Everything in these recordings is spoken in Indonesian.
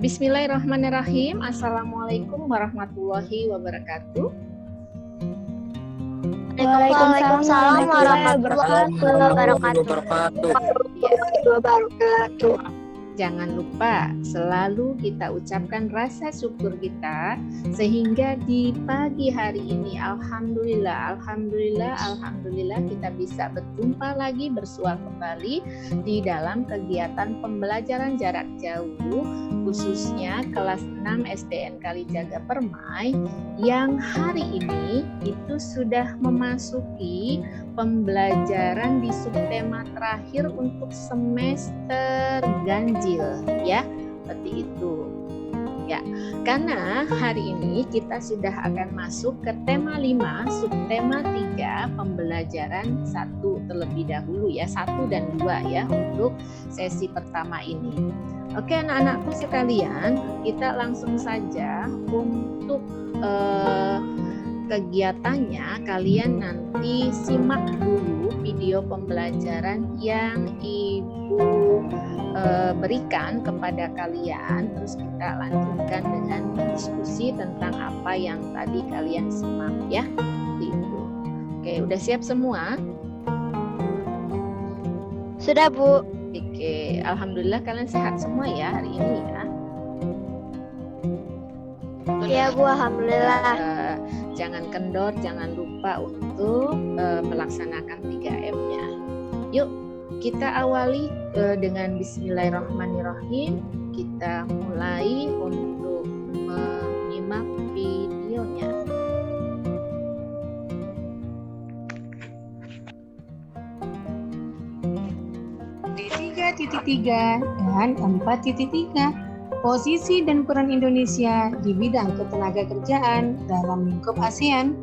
Bismillahirrahmanirrahim. Assalamualaikum warahmatullahi wabarakatuh. Waalaikumsalam warahmatullahi wabarakatuh. Jangan lupa selalu kita ucapkan rasa syukur kita sehingga di pagi hari ini alhamdulillah kita bisa berjumpa lagi, bersua kembali di dalam kegiatan pembelajaran jarak jauh khususnya kelas 6 SDN Kalijaga Permai yang hari ini itu sudah memasuki pembelajaran di subtema terakhir untuk semester ganjil ya, seperti itu. Ya, karena hari ini kita sudah akan masuk ke tema 5, subtema 3, pembelajaran 1 terlebih dahulu ya, 1 dan 2 ya untuk sesi pertama ini. Oke anak-anakku sekalian, kita langsung saja untuk kegiatannya. Kalian nanti simak dulu video pembelajaran yang Ibu berikan kepada kalian, terus kita lanjutkan dengan diskusi tentang apa yang tadi kalian simak ya. Itu. Oke, udah siap semua? Sudah, Bu. Oke, alhamdulillah kalian sehat semua ya hari ini ya. Iya, Bu, alhamdulillah. Jangan kendor, jangan lupa untuk melaksanakan 3M-nya. Yuk, kita awali dengan Bismillahirrahmanirrahim. Kita mulai untuk menyimak videonya. Di 3.3 dan 4.3. Posisi dan peran Indonesia di bidang ketenagakerjaan dalam lingkup ASEAN.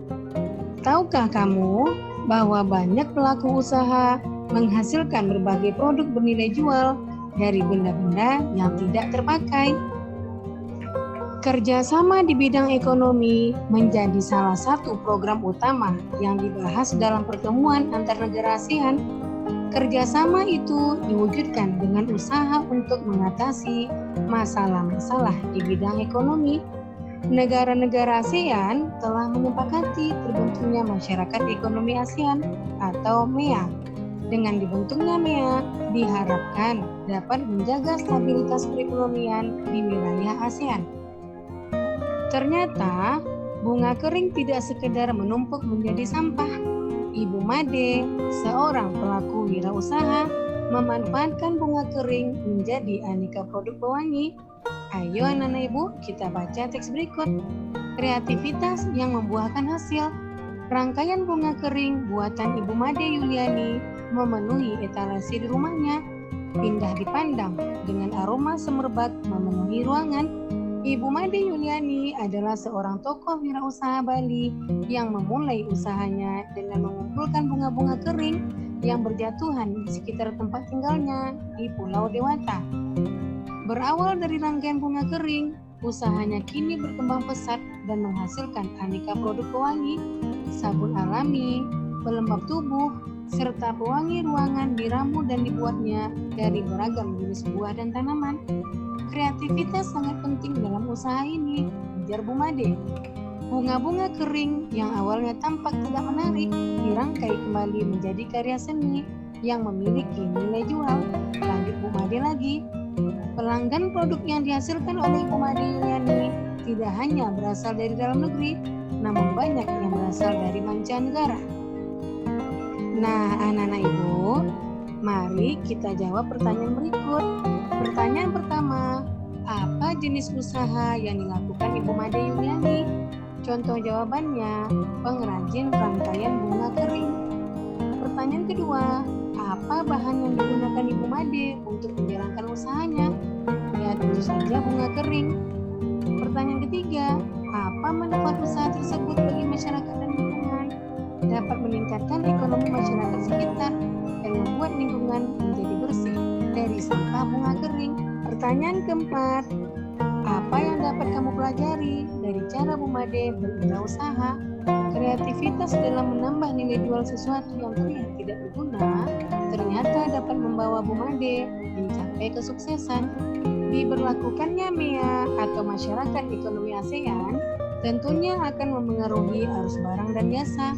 Tahukah kamu bahwa banyak pelaku usaha menghasilkan berbagai produk bernilai jual dari benda-benda yang tidak terpakai? Kerjasama di bidang ekonomi menjadi salah satu program utama yang dibahas dalam pertemuan antar negara ASEAN. Kerjasama itu diwujudkan dengan usaha untuk mengatasi masalah-masalah di bidang ekonomi. Negara-negara ASEAN telah menyepakati terbentuknya Masyarakat Ekonomi ASEAN atau MEA. Dengan dibentuknya MEA, diharapkan dapat menjaga stabilitas perekonomian di wilayah ASEAN. Ternyata, bunga kering tidak sekedar menumpuk menjadi sampah. Ibu Made, seorang pelaku wirausaha, memanfaatkan bunga kering menjadi aneka produk pewangi. Ayo anak-anak ibu, kita baca teks berikut. Kreativitas yang membuahkan hasil. Rangkaian bunga kering buatan Ibu Made Yuliani memenuhi etalase di rumahnya. Indah dipandang dengan aroma semerbak memenuhi ruangan. Ibu Made Yuliani adalah seorang tokoh wirausaha Bali yang memulai usahanya dengan mengumpulkan bunga-bunga kering yang berjatuhan di sekitar tempat tinggalnya di Pulau Dewata. Berawal dari rangkaian bunga kering, usahanya kini berkembang pesat dan menghasilkan aneka produk pewangi, sabun alami, pelembab tubuh, serta pewangi ruangan diramu dan dibuatnya dari beragam jenis buah dan tanaman. Kreativitas sangat penting dalam usaha ini, ujar Bu Made. Bunga-bunga kering yang awalnya tampak tidak menarik dirangkai kembali menjadi karya seni yang memiliki nilai jual. Lanjut Bu Made lagi. Pelanggan produk yang dihasilkan oleh Ibu Made Yuliani tidak hanya berasal dari dalam negeri, namun banyak yang berasal dari mancanegara. Nah, anak-anak ibu, mari kita jawab pertanyaan berikut. Pertanyaan pertama, apa jenis usaha yang dilakukan Ibu Made Yuliani? Contoh jawabannya, pengrajin rangkaian bunga kering. Pertanyaan kedua, apa bahan yang digunakan Ibu Made untuk menjalankan usahanya? Ya, tentu saja bunga kering. Pertanyaan ketiga, apa manfaat usaha tersebut bagi masyarakat dan lingkungan? Dapat meningkatkan ekonomi masyarakat sekitar dan membuat lingkungan menjadi bersih dari sampah bunga kering. Pertanyaan keempat, apa yang dapat kamu pelajari dari cara Bu Made berwirausaha? Kreativitas dalam menambah nilai jual sesuatu yang terlihat tidak berguna ternyata dapat membawa Bu Made mencapai kesuksesan. Diberlakukannya MEA atau Masyarakat Ekonomi ASEAN tentunya akan memengaruhi arus barang dan jasa,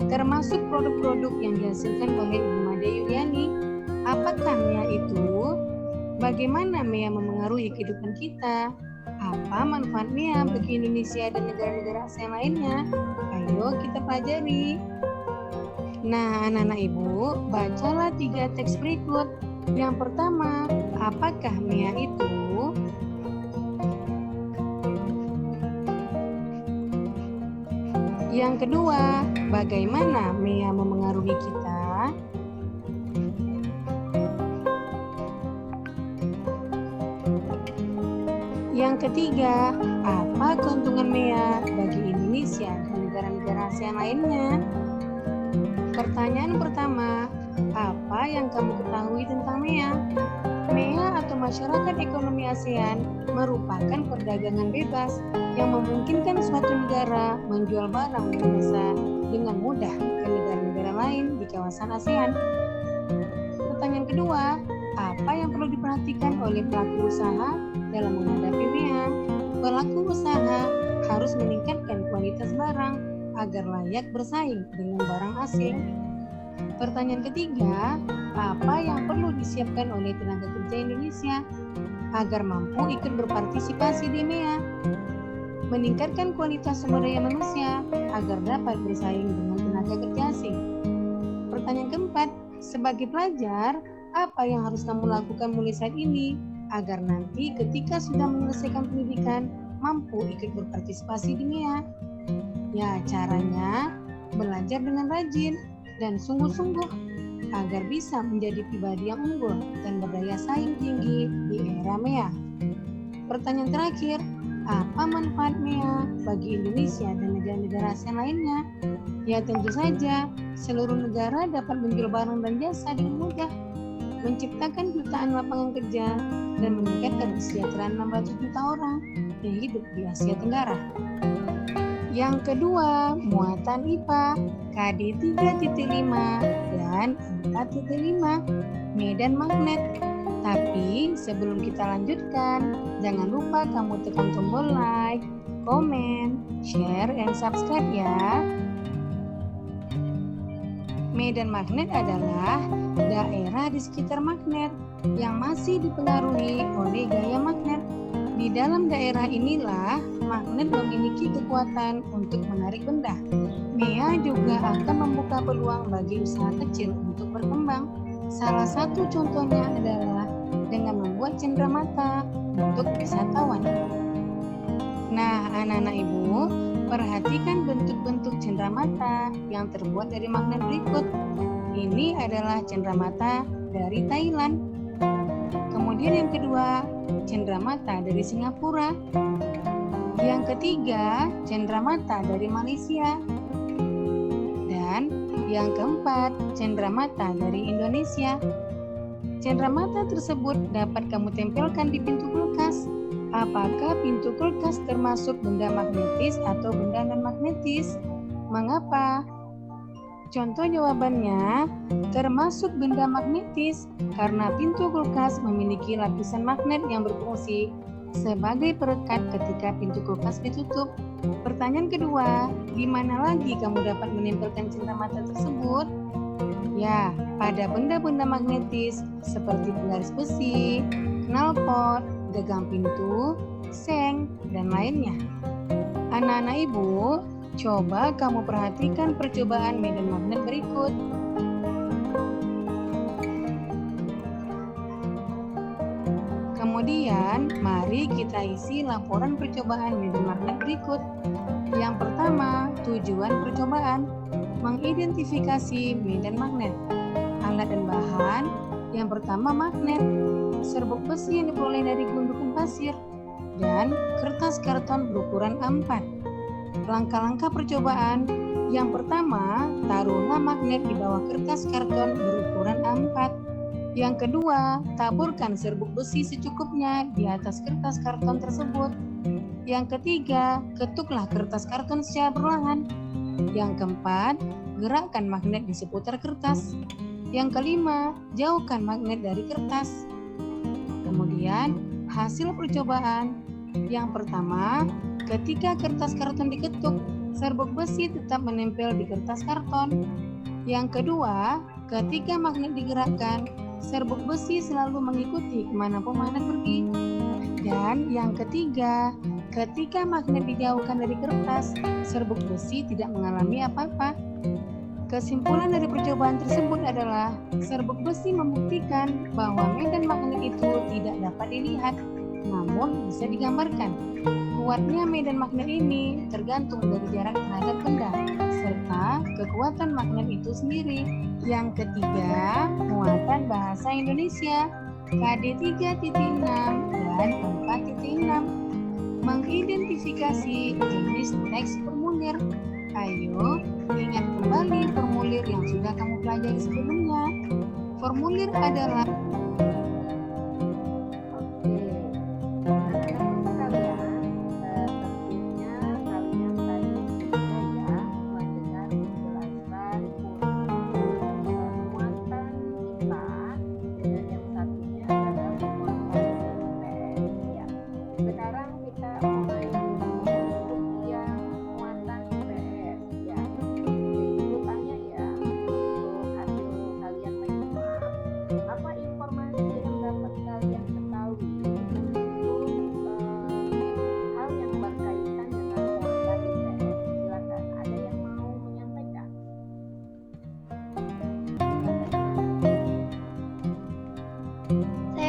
termasuk produk-produk yang dihasilkan oleh Ibu Made Yuliani. Apakah MEA itu? Bagaimana MEA memengaruhi kehidupan kita? Apa manfaat MEA bagi Indonesia dan negara-negara ASEAN lainnya? Ayo kita pelajari. Nah, anak-anak Ibu, bacalah 3 teks berikut. Yang pertama, apakah MEA itu? Yang kedua, bagaimana MEA memengaruhi kita? Yang ketiga, apa keuntungan MEA bagi Indonesia dan negara-negara ASEAN lainnya? Pertanyaan pertama, apa yang kamu ketahui tentang MEA? MEA atau Masyarakat Ekonomi ASEAN merupakan perdagangan bebas yang memungkinkan suatu negara menjual barang dan jasa dengan mudah ke negara-negara lain di kawasan ASEAN. Pertanyaan kedua, apa yang perlu diperhatikan oleh pelaku usaha dalam menghadapi MEA? Pelaku usaha harus meningkatkan kualitas barang agar layak bersaing dengan barang asing. Pertanyaan ketiga, apa yang perlu disiapkan oleh tenaga kerja Indonesia agar mampu ikut berpartisipasi di MEA? Meningkatkan kualitas sumber daya manusia agar dapat bersaing dengan tenaga kerja asing. Pertanyaan keempat, sebagai pelajar, apa yang harus kamu lakukan mulai saat ini agar nanti ketika sudah menyelesaikan pendidikan mampu ikut berpartisipasi di MEA? Ya, caranya belajar dengan rajin dan sungguh-sungguh agar bisa menjadi pribadi yang unggul dan berdaya saing tinggi di era MEA. Pertanyaan terakhir, apa manfaat MEA bagi Indonesia dan negara-negara ASEAN lainnya? Ya, tentu saja seluruh negara dapat menjual barang dan jasa dengan mudah, menciptakan jutaan lapangan kerja, dan meningkatkan kesejahteraan 600 juta orang yang hidup di Asia Tenggara. Yang kedua, muatan IPA KD 3.5 dan 4.5, medan magnet. Tapi sebelum kita lanjutkan, jangan lupa kamu tekan tombol like, komen, share, dan subscribe ya. Medan magnet adalah daerah di sekitar magnet yang masih dipengaruhi oleh gaya magnet. Di dalam daerah inilah magnet memiliki kekuatan untuk menarik benda. MEA juga akan membuka peluang bagi usaha kecil untuk berkembang. Salah satu contohnya adalah dengan membuat cenderamata untuk wisatawan. Nah, anak-anak Ibu, perhatikan bentuk-bentuk cenderamata yang terbuat dari magnet berikut. Ini adalah cenderamata dari Thailand. Kemudian yang kedua, cenderamata dari Singapura. Yang ketiga, cenderamata dari Malaysia. Dan yang keempat, cenderamata dari Indonesia. Cenderamata tersebut dapat kamu tempelkan di pintu kulkas. Apakah pintu kulkas termasuk benda magnetis atau benda non-magnetis? Mengapa? Contoh jawabannya, termasuk benda magnetis karena pintu kulkas memiliki lapisan magnet yang berfungsi sebagai perekat ketika pintu kulkas ditutup. Pertanyaan kedua, di mana lagi kamu dapat menempelkan cenderamata tersebut? Ya, pada benda-benda magnetis seperti penggaris besi, knalpot, gagang pintu, seng, dan lainnya. Anak-anak Ibu, coba kamu perhatikan percobaan medan magnet berikut. Kemudian, mari kita isi laporan percobaan medan magnet berikut. Yang pertama, tujuan percobaan, mengidentifikasi medan magnet. Alat dan bahan, yang pertama magnet, serbuk besi yang diperoleh dari gundukan pasir, dan kertas karton berukuran A4. Langkah-langkah percobaan, yang pertama, taruhlah magnet di bawah kertas karton berukuran A4. Yang kedua, taburkan serbuk besi secukupnya di atas kertas karton tersebut. Yang ketiga, ketuklah kertas karton secara perlahan. Yang keempat, gerakkan magnet di seputar kertas. Yang kelima, jauhkan magnet dari kertas. Kemudian, hasil percobaan. Yang pertama, ketika kertas karton diketuk, serbuk besi tetap menempel di kertas karton. Yang kedua, ketika magnet digerakkan, serbuk besi selalu mengikuti kemanapun magnet pergi. Dan yang ketiga, ketika magnet dijauhkan dari kertas, serbuk besi tidak mengalami apa-apa. Kesimpulan dari percobaan tersebut adalah serbuk besi membuktikan bahwa medan magnet itu tidak dapat dilihat, namun bisa digambarkan. Kuatnya medan magnet ini tergantung dari jarak terhadap benda, serta kekuatan magnet itu sendiri. Yang ketiga, muatan bahasa Indonesia KD 3.6 dan 4.6. Mengidentifikasi jenis teks formulir. Ayo, ingat kembali formulir yang sudah kamu pelajari sebelumnya. Formulir adalah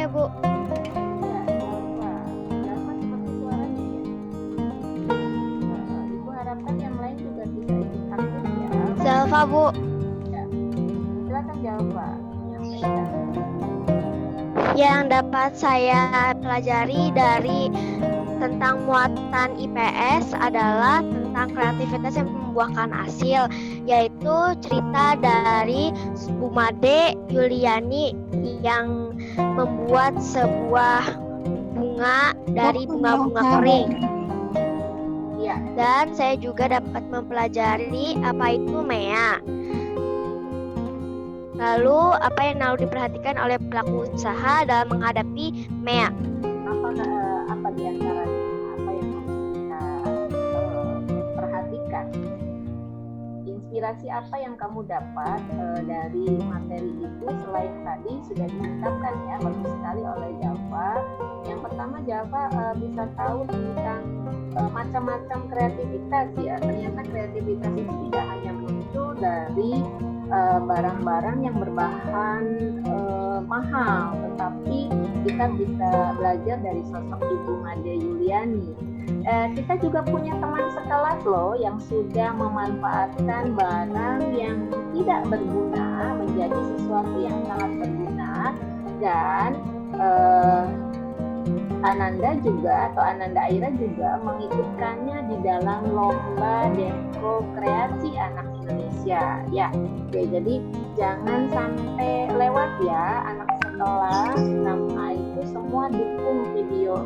Bu. Ya, Jalfa seperti suaranya ya. Ibu harapkan yang lain juga bisa ikut aktif ya. Jalfa, Bu. Ya. Silakan Jalfa menyampaikan. Yang dapat saya pelajari dari tentang muatan IPS adalah tentang kreativitas yang membuahkan hasil, yaitu cerita dari Bu Made Yuliani yang membuat sebuah bunga dari bunga-bunga kering. Ya. Dan saya juga dapat mempelajari apa itu MEA. Lalu apa yang harus diperhatikan oleh pelaku usaha dalam menghadapi MEA? Apa di antaranya? Apa yang harus kita perhatikan? Inspirasi apa yang kamu dapat dari materi itu selain tadi sudah diungkapkan ya bagus sekali oleh Jalfa. Yang pertama Jalfa bisa tahu tentang macam-macam kreativitas ya. Ternyata kreativitas itu tidak hanya muncul dari barang-barang yang berbahan mahal, tetapi kita bisa belajar dari sosok Ibu Made Yuliani. Kita juga punya teman sekelas loh yang sudah memanfaatkan barang yang tidak berguna menjadi sesuatu yang sangat berguna, dan Ananda juga atau Ananda Aira juga mengikutkannya di dalam lomba Denko Kreasi Anak Indonesia ya. Oke, jadi jangan sampai lewat ya anak sekelas nama itu semua dukung video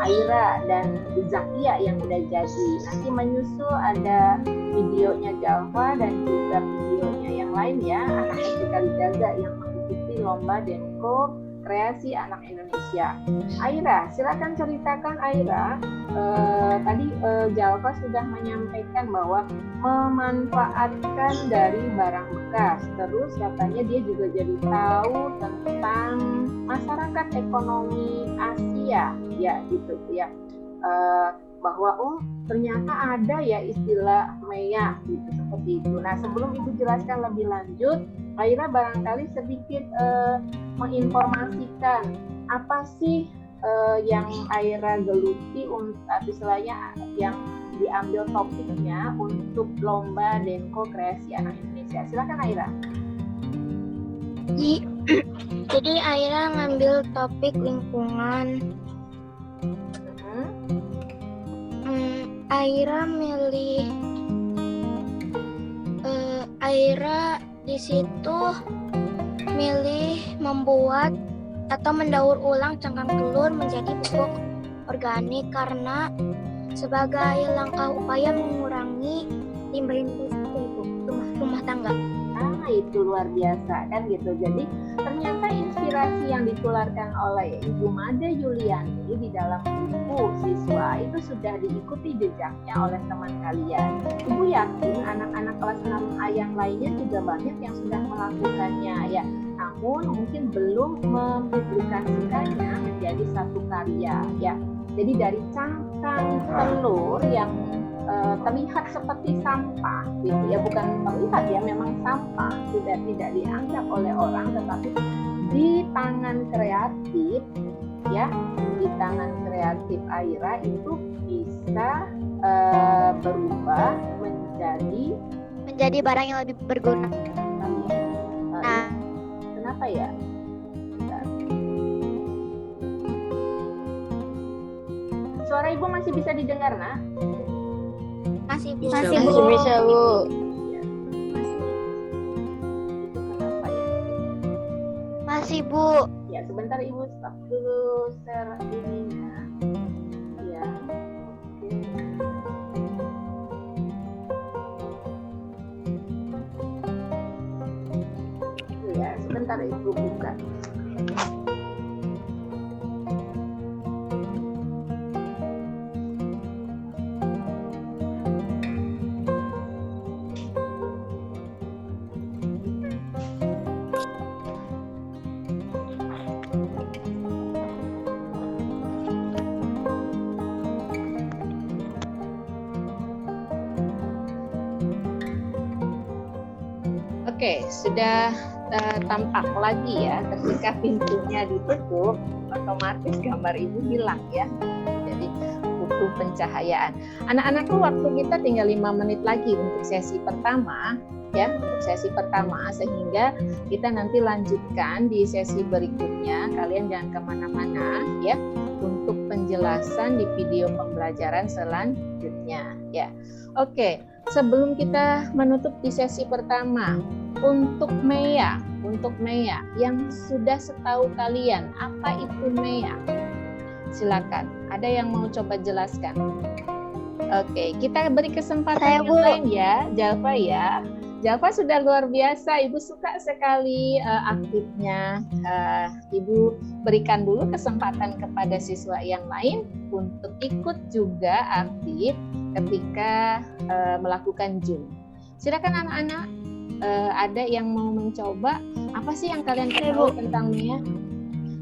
Aira dan Zakia yang udah jadi. Nanti menyusul ada videonya Jalfa dan juga videonya yang lain ya, anak SD Kalijaga yang mengikuti lomba Denko Kreasi Anak Indonesia. Aira, silakan ceritakan Aira. Tadi Jalfa sudah menyampaikan bahwa memanfaatkan dari barang bekas. Terus katanya dia juga jadi tahu tentang masyarakat ekonomi Asia, ya gitu ya. Bahwa ternyata ada ya istilah MEA gitu seperti itu. Nah sebelum Ibu jelaskan lebih lanjut, Aira barangkali sedikit menginformasikan apa sih yang Aira geluti atau istilahnya yang diambil topiknya untuk lomba Denko Kreasi Anak Indonesia. Silakan Aira. Jadi Aira ngambil topik lingkungan. Aira milih Aira di situ milih membuat atau mendaur ulang cangkang telur menjadi pupuk organik karena sebagai langkah upaya mengurangi limbah industri rumah tangga. Itu luar biasa kan gitu. Jadi ternyata inspirasi inspirasi yang ditularkan oleh Ibu Made Yuliani di dalam buku siswa itu sudah diikuti jejaknya oleh teman kalian. Ibu yakin anak-anak kelas 6A yang lainnya juga banyak yang sudah melakukannya ya. Namun mungkin belum mempublikasikannya menjadi satu karya ya. Jadi dari cangkang telur yang terlihat seperti sampah gitu ya, bukan terlihat ya, memang sampah, sudah tidak dianggap oleh orang, tetapi di tangan kreatif ya, di tangan kreatif Aira itu bisa berubah menjadi barang yang lebih berguna. Kenapa ya? Suara Ibu masih bisa didengar, Nak? Masih Bu. Bisa, Bu. Masih Bu. Ya, sebentar Ibu stop dulu share ininya. Ya. Ya, sebentar Ibu buka. Oke, sudah tampak lagi ya. Ketika pintunya ditutup, otomatis gambar Ibu hilang ya. Jadi butuh pencahayaan. Anak-anakku, waktu kita tinggal 5 menit lagi untuk sesi pertama ya, untuk sesi pertama, sehingga kita nanti lanjutkan di sesi berikutnya. Kalian jangan kemana-mana ya, untuk penjelasan di video pembelajaran selanjutnya ya. Oke, sebelum kita menutup di sesi pertama, untuk MEA yang sudah setahu kalian, apa itu MEA? Silakan, ada yang mau coba jelaskan? Oke, kita beri kesempatan yang lain ya, Jalfa ya. Jalfa sudah luar biasa, Ibu suka sekali aktifnya. Ibu berikan dulu kesempatan kepada siswa yang lain untuk ikut juga aktif ketika melakukan Zoom. Silakan anak-anak, ada yang mau mencoba? Apa sih yang kalian tahu tentang MEA?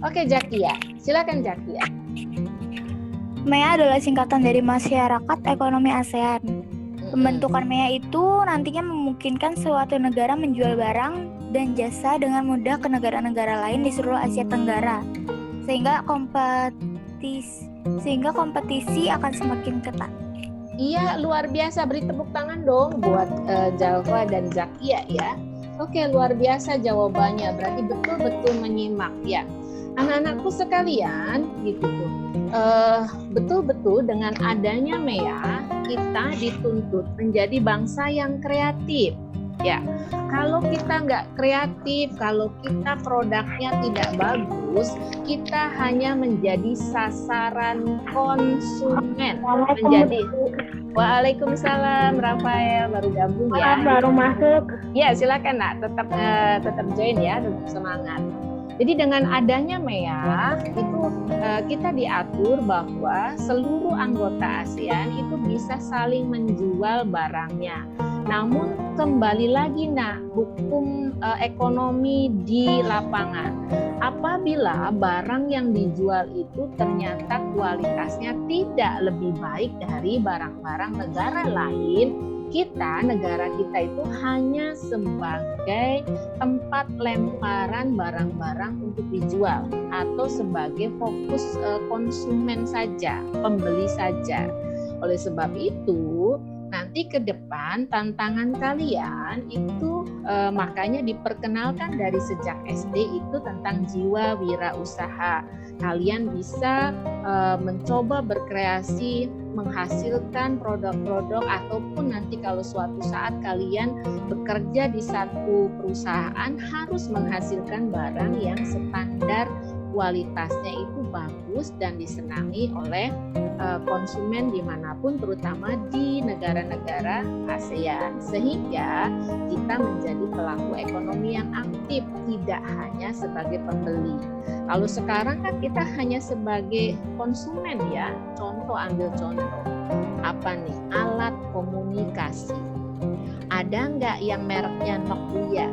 Oke, Zakia, silakan Zakia. MEA adalah singkatan dari Masyarakat Ekonomi ASEAN. Pembentukan MEA itu nantinya memungkinkan suatu negara menjual barang dan jasa dengan mudah ke negara-negara lain di seluruh Asia Tenggara, sehingga kompetisi akan semakin ketat. Iya, luar biasa. Beri tepuk tangan dong buat Jalfa dan Zakia ya. Oke, luar biasa jawabannya. Berarti betul-betul menyimak ya. Anak-anakku sekalian, gitu tuh. Betul-betul dengan adanya MEA, kita dituntut menjadi bangsa yang kreatif. Ya, kalau kita nggak kreatif, kalau kita produknya tidak bagus, kita hanya menjadi sasaran konsumen. Waalaikumsalam, Rafael baru gabung ya. Baru masuk. Ya, silakan Nak, tetap join ya, tetap semangat. Jadi dengan adanya MEA itu kita diatur bahwa seluruh anggota ASEAN itu bisa saling menjual barangnya. Namun kembali lagi hukum ekonomi di lapangan. Apabila barang yang dijual itu ternyata kualitasnya tidak lebih baik dari barang-barang negara lain, negara kita itu hanya sebagai tempat lemparan barang-barang untuk dijual atau sebagai fokus konsumen saja, pembeli saja. Oleh sebab itu, nanti ke depan tantangan kalian itu makanya diperkenalkan dari sejak SD itu tentang jiwa wirausaha. Kalian bisa mencoba berkreasi, menghasilkan produk-produk, ataupun nanti kalau suatu saat kalian bekerja di satu perusahaan harus menghasilkan barang yang standar kualitasnya itu bagus dan disenangi oleh konsumen dimanapun, terutama di negara-negara ASEAN, sehingga kita menjadi pelaku ekonomi yang aktif, tidak hanya sebagai pembeli. Kalau sekarang kan kita hanya sebagai konsumen ya. Ambil contoh apa nih, alat komunikasi. Ada nggak yang mereknya Nokia?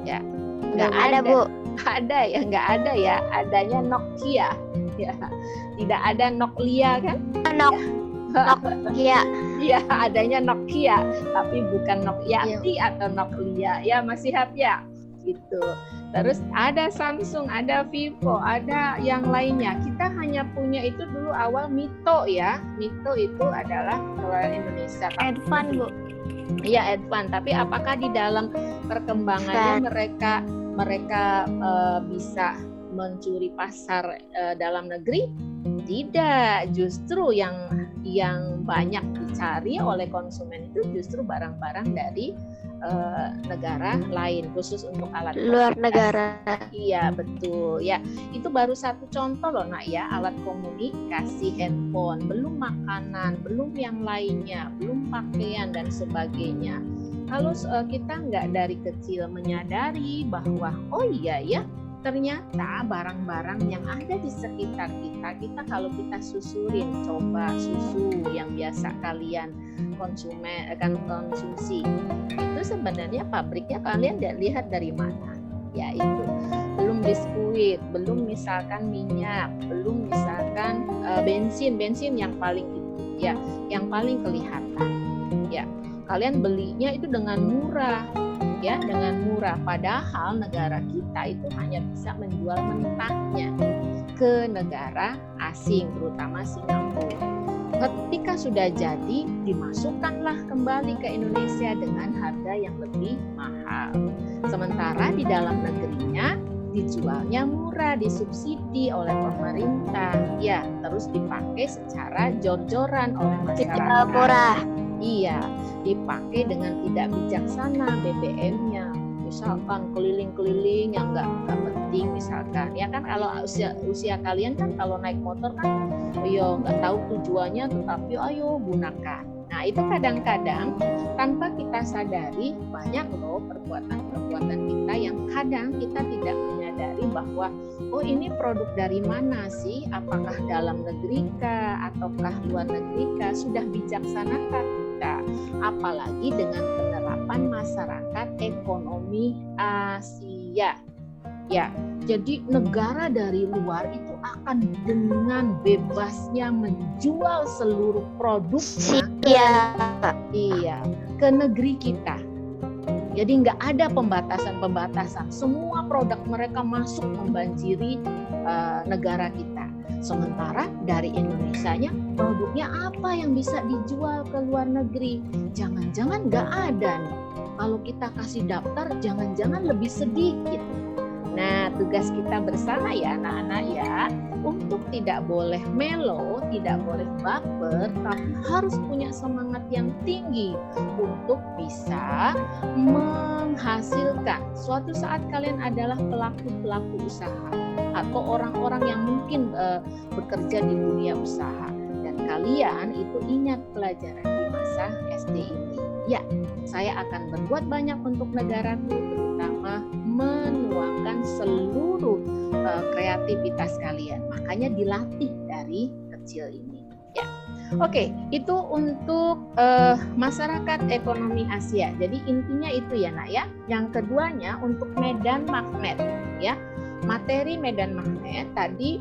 Ya, nggak ada Bu. Ada ya, nggak ada ya. Adanya Nokia. Ya, tidak ada Nokia kan? Nokia. Iya, adanya Nokia, tapi bukan Nokia atau Nokia. Ya, masih hap ya. Gitu. Terus ada Samsung, ada Vivo, ada yang lainnya. Kita hanya punya itu dulu awal Mito ya. Mito itu adalah keluaran Indonesia. Advan Bu. Iya, Advan. Tapi apakah di dalam perkembangannya mereka bisa mencuri pasar dalam negeri? Tidak, justru yang banyak dicari oleh konsumen itu justru barang-barang dari negara lain, khusus untuk alat luar negara. Iya, betul ya. Itu baru satu contoh loh Nak ya, alat komunikasi, handphone, belum makanan, belum yang lainnya, belum pakaian dan sebagainya. Kalau kita nggak dari kecil menyadari bahwa oh iya ya, ternyata barang-barang yang ada di sekitar kita kalau kita susurin, coba susu yang biasa kalian konsumsi, itu sebenarnya pabriknya kalian lihat dari mana? Ya itu, belum biskuit, belum misalkan minyak, belum misalkan bensin yang paling itu ya, yang paling kelihatan ya. Kalian belinya itu dengan murah. Ya, dengan murah, padahal negara kita itu hanya bisa menjual mentahnya ke negara asing, terutama Singapura. Ketika sudah jadi, dimasukkanlah kembali ke Indonesia dengan harga yang lebih mahal. Sementara di dalam negerinya dijualnya murah, disubsidi oleh pemerintah, ya, terus dipakai secara jor-joran oleh masyarakat. Murah. Iya, dipakai dengan tidak bijaksana BBM-nya, misalkan keliling-keliling yang nggak penting misalkan. Ya kan kalau usia kalian kan kalau naik motor kan, nggak tahu tujuannya, tetapi ayo gunakan. Nah itu kadang-kadang tanpa kita sadari banyak loh perbuatan-perbuatan kita yang kadang kita tidak menyadari bahwa oh ini produk dari mana sih? Apakah dalam negeri kah ataukah luar negeri kah? Sudah bijaksanakah kita? Apalagi dengan penerapan masyarakat ekonomi Asia. Ya, jadi negara dari luar itu akan dengan bebasnya menjual seluruh produknya ke negeri kita. Jadi nggak ada pembatasan. Semua produk mereka masuk membanjiri negara kita. Sementara dari Indonesianya produknya apa yang bisa dijual ke luar negeri? Jangan-jangan nggak ada nih. Kalau kita kasih daftar, jangan-jangan lebih sedikit. Nah, tugas kita bersama ya anak-anak ya, untuk tidak boleh melo, tidak boleh baper, tapi harus punya semangat yang tinggi untuk bisa menghasilkan. Suatu saat kalian adalah pelaku-pelaku usaha atau orang-orang yang mungkin bekerja di dunia usaha. Dan kalian itu ingat pelajaran di masa SD ini. Ya, saya akan berbuat banyak untuk negaraku, terutama menuangkan seluruh kreativitas kalian. Makanya dilatih dari kecil ini. Ya, oke, itu untuk masyarakat ekonomi Asia. Jadi intinya itu ya Nak ya. Yang keduanya untuk medan magnet ya. Materi medan magnet tadi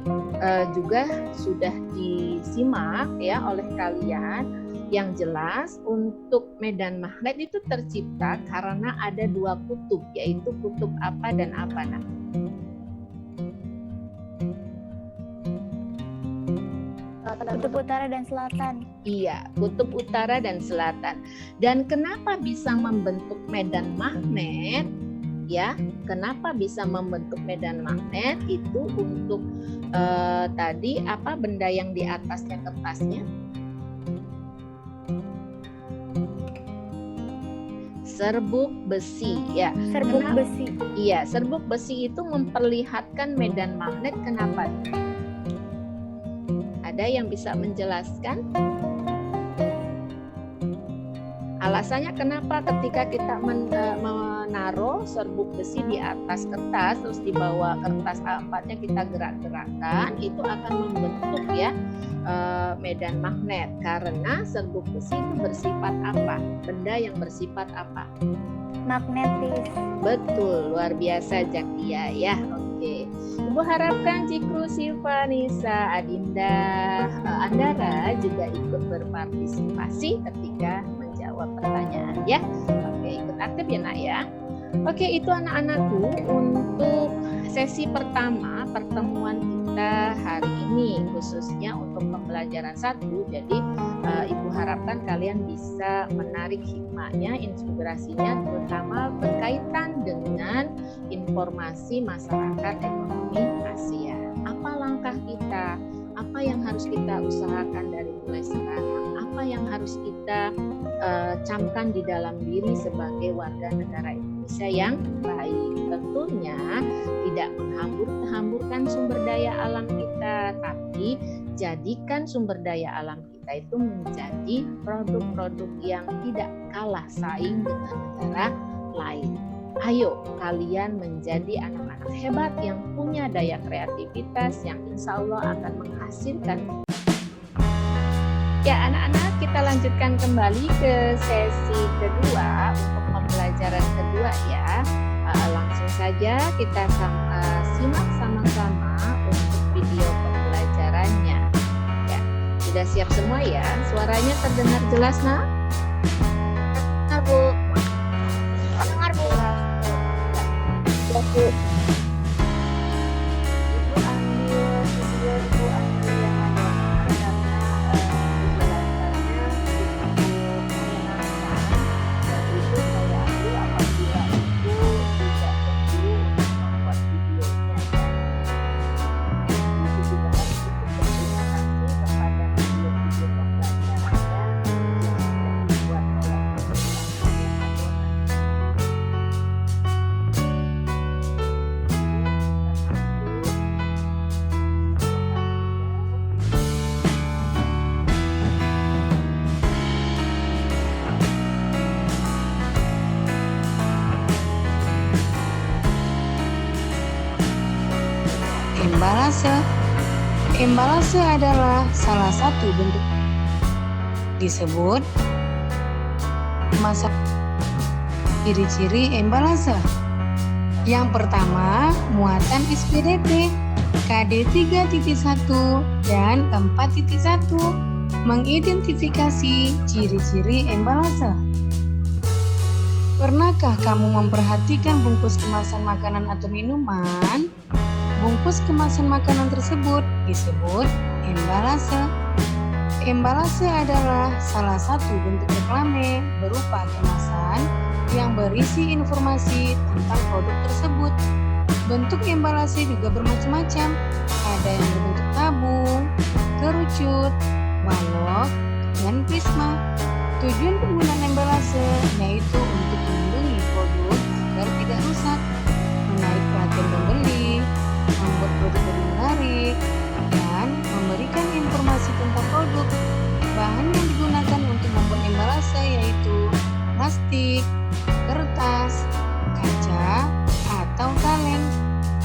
juga sudah disimak ya oleh kalian. Yang jelas untuk medan magnet itu tercipta karena ada dua kutub, yaitu kutub apa dan apa Nak? Kutub utara dan selatan. Iya, kutub utara dan selatan. Dan kenapa bisa membentuk medan magnet? Ya, kenapa bisa membentuk medan magnet? Itu untuk tadi apa benda yang di atasnya kertasnya? Serbuk besi ya. Serbuk Kenapa? besi. Iya, serbuk besi itu memperlihatkan medan magnet. Kenapa? Ada yang bisa menjelaskan? Alasannya kenapa ketika kita menaruh serbuk besi di atas kertas, terus di bawah kertas A4-nya kita gerak-gerakkan, itu akan membentuk ya medan magnet. Karena serbuk besi itu bersifat apa? Benda yang bersifat apa? Magnetis. Betul, luar biasa Jakia ya. Oke, Ibu harapkan Cikru, Siva, Nisa, Adinda, Andara juga ikut berpartisipasi ketika menjawab pertanyaan ya. Oke, ikut aktif ya nak ya. Oke, itu anak-anakku untuk sesi pertama pertemuan kita hari ini, khususnya untuk pembelajaran 1. Jadi Ibu harapkan kalian bisa menarik hikmahnya, inspirasinya, terutama berkaitan dengan informasi masyarakat ekonomi Asia. Apa langkah kita? Apa yang harus kita usahakan dari mulai sekarang? Apa yang harus kita camkan di dalam diri sebagai warga negara Indonesia yang baik? Tentunya tidak menghambur-hamburkan sumber daya alam kita, tapi jadikan sumber daya alam kita itu menjadi produk-produk yang tidak kalah saing dengan negara lain. Ayo kalian menjadi anak-anak hebat yang punya daya kreativitas yang insya Allah akan menghasilkan. Ya anak-anak, kita lanjutkan kembali ke sesi kedua untuk pembelajaran kedua ya. Langsung saja kita simak sama-sama untuk video pembelajarannya. Ya, sudah siap semua ya? Suaranya terdengar jelas nak? Dengar Bu. Dengar Bu. Ya, Bu. Ibu ambil video, Ibu ambil yang ada karena penjelasannya cukup menyenangkan. Dan itu saya ambil apabila Ibu tidak perlu membuat videonya ya. Ibu juga harus berterima kasih kepada video-video pembelajarannya yang sudah dibuat oleh Embalase. Embalase adalah salah satu bentuk disebut masak. Ciri-ciri embalase. Yang pertama, muatan SPDT KD 3.1 dan 4.1 mengidentifikasi ciri-ciri embalase. Pernahkah kamu memperhatikan bungkus kemasan makanan atau minuman? Bungkus kemasan makanan tersebut disebut embalase. Embalase adalah salah satu bentuk reklame berupa kemasan yang berisi informasi tentang produk tersebut. Bentuk embalase juga bermacam-macam. Ada yang berbentuk tabung, kerucut, balok, dan prisma. Tujuan penggunaan embalase yaitu untuk melindungi produk agar tidak rusak, menarik perhatian pembeli, membuat produk lebih menarik, dan memberikan informasi tentang produk. Bahan yang digunakan untuk membuat embalase yaitu plastik, kertas, kaca, atau kaleng.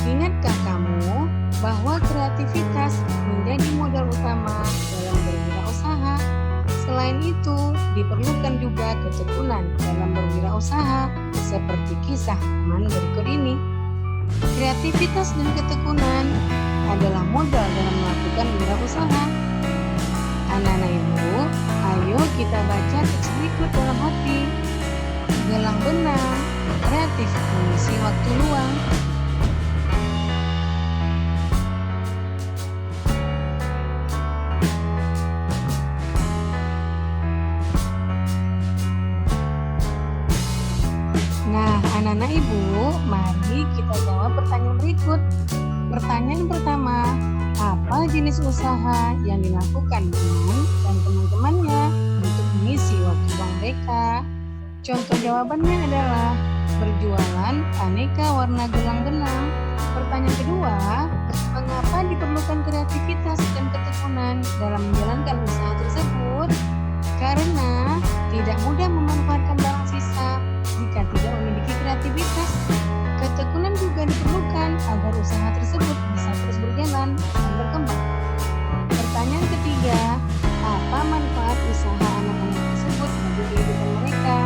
Ingatkah kamu bahwa kreativitas menjadi modal utama dalam berwirausaha? Selain itu, diperlukan juga ketekunan dalam berwirausaha seperti kisah teman berikut ini. Kreativitas dan ketekunan adalah modal dalam melakukan wirausaha. Anak-anak ibu, ayo kita baca teks berikut dalam hati. Gelang benang, kreatif mengisi waktu luang. Nah, anak-anak ibu, mari kita jawab pertanyaan berikut. Pertanyaan pertama, apa jenis usaha yang dilakukan Bunun dan teman-temannya untuk mengisi waktu luang mereka? Contoh jawabannya adalah berjualan aneka warna gelang-gelang. Pertanyaan kedua, mengapa diperlukan kreativitas dan ketekunan dalam menjalankan usaha tersebut? Karena tidak mudah memanfaatkan barang sisa jika tidak memiliki kreativitas. Ketekunan juga diperlukan agar usaha tersebut bisa terus berjalan dan berkembang. Pertanyaan ketiga, apa manfaat usaha anak-anak tersebut bagi kehidupan mereka?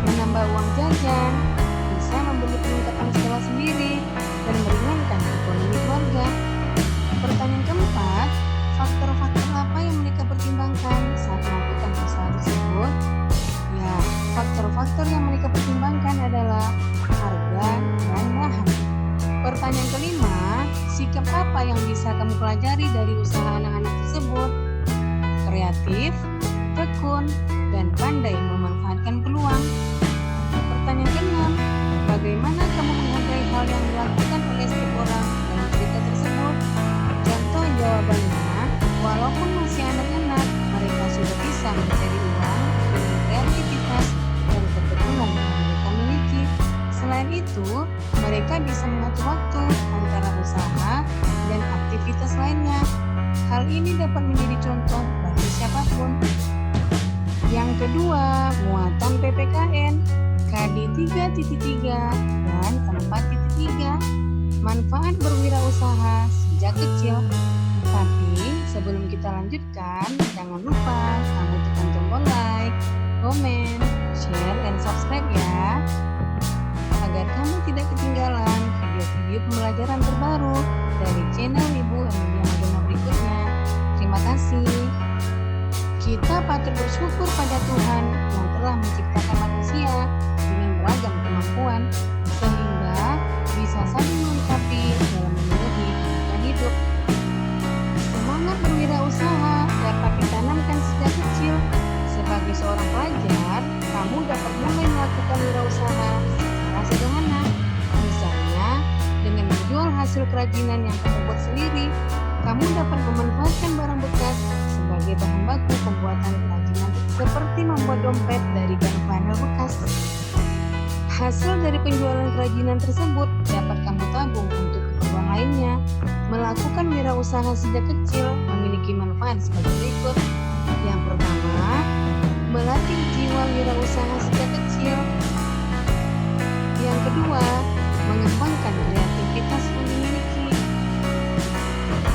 Menambah uang jajan, bisa membeli perlengkapan sekolah sendiri, dan meringankan ekonomi keluarga. Pertanyaan keempat, faktor-faktor apa yang mereka pertimbangkan saat melakukan usaha tersebut? Ya, faktor-faktor yang mereka pertimbangkan adalah harga dan bahan. Pertanyaan kelima, sikap apa yang bisa kamu pelajari dari usaha anak-anak tersebut? Kreatif, tekun, dan pandai memanfaatkan peluang. Pertanyaan keenam, bagaimana kamu menghargai hal yang dilakukan oleh setiap orang dalam cerita tersebut? Contoh jawabannya, walaupun masih anak-anak, mereka sudah bisa mencari uang dengan kreativitas dan ketekunan yang mereka miliki. Selain itu, mereka bisa mengatur waktu antara usaha dan aktivitas lainnya. Hal ini dapat menjadi contoh bagi siapapun. Yang kedua, muatan PPKN KD 3.3 dan 4.3. Manfaat berwirausaha sejak kecil. Tapi sebelum kita lanjutkan, jangan lupa kamu tekan tombol like, komen, share, dan subscribe ya, agar kamu tidak ketinggalan video-video pembelajaran terbaru dari channel Ibu Emilia Magena berikutnya. Terima kasih. Kita patut bersyukur pada Tuhan yang telah menciptakan manusia dengan beragam kemampuan sehingga bisa saling melengkapi dalam memenuhi kebutuhan hidup. Semangat berwirausaha dapat ditanamkan sejak kecil. Sebagai seorang pelajar, kamu dapat mulai melakukan wirausaha secara sederhana. Misalnya, dengan menjual hasil kerajinan yang kamu buat sendiri, kamu dapat memanfaatkan barang bekas sebagai bahan baku pembuatan kerajinan seperti membuat dompet dari bahan panel bekas. Hasil dari penjualan kerajinan tersebut dapat kamu tabung untuk keperluan lainnya. Melakukan wirausaha sejak kecil memiliki manfaat sebagai berikut. Yang pertama, melatih jiwa wirausaha sejak kecil. Yang kedua, mengembangkan kreativitas yang dimiliki.